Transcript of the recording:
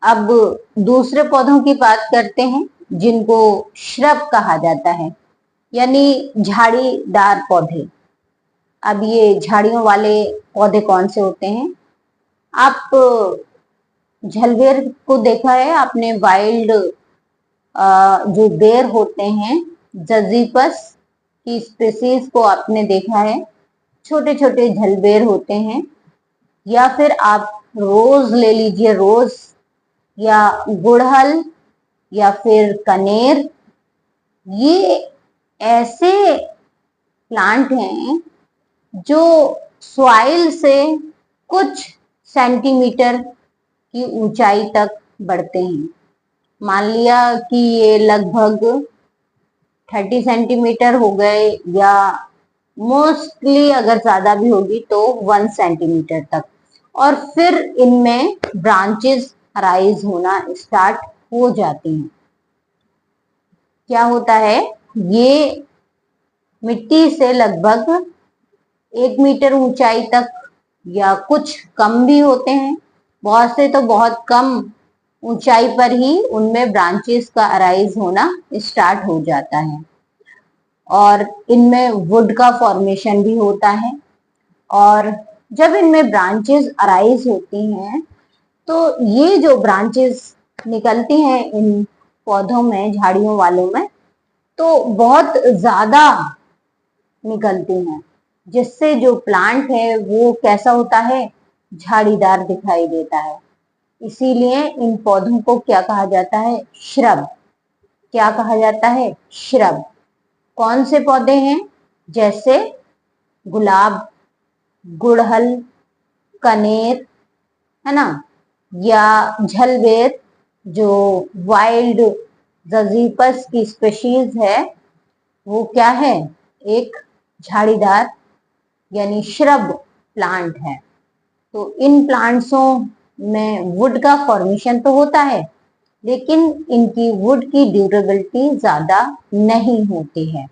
अब दूसरे पौधों की बात करते हैं जिनको श्रब कहा जाता है, यानी झाड़ीदार पौधे। अब ये झाड़ियों वाले पौधे कौन से होते हैं? आप झलबेर को देखा है आपने? वाइल्ड जो बेर होते हैं, जजीपस की स्पीसीज को आपने देखा है। छोटे छोटे झलबेर होते हैं। या फिर आप रोज ले लीजिए, रोज या गुड़हल या फिर कनेर। ये ऐसे प्लांट हैं जो सॉइल से कुछ सेंटीमीटर की ऊंचाई तक बढ़ते हैं। मान लिया कि ये लगभग 30 सेंटीमीटर हो गए, या मोस्टली अगर ज्यादा भी होगी तो 1 सेंटीमीटर तक। और फिर इनमें ब्रांचेस अराइज होना स्टार्ट हो जाती हैं। क्या होता है, ये मिट्टी से लगभग 1 मीटर ऊंचाई तक या कुछ कम भी होते हैं, बहुत से तो बहुत कम ऊंचाई पर ही उनमें ब्रांचेस का अराइज होना स्टार्ट हो जाता है। और इनमें वुड का फॉर्मेशन भी होता है। और जब इनमें ब्रांचेस अराइज होती हैं तो ये जो ब्रांचेस निकलती हैं इन पौधों में, झाड़ियों वालों में, तो बहुत ज्यादा निकलती हैं, जिससे जो प्लांट है वो कैसा होता है, झाड़ीदार दिखाई देता है। इसीलिए इन पौधों को क्या कहा जाता है, श्रब। क्या कहा जाता है, श्रब। कौन से पौधे हैं? जैसे गुलाब, गुड़हल, कनेर, है ना, या झलबेर जो वाइल्ड जजीपस की स्पीशीज है, वो क्या है, एक झाड़ीदार यानी श्रब प्लांट है। तो इन प्लांट्सों में वुड का फॉर्मेशन तो होता है, लेकिन इनकी वुड की ड्यूरेबिलिटी ज्यादा नहीं होती है।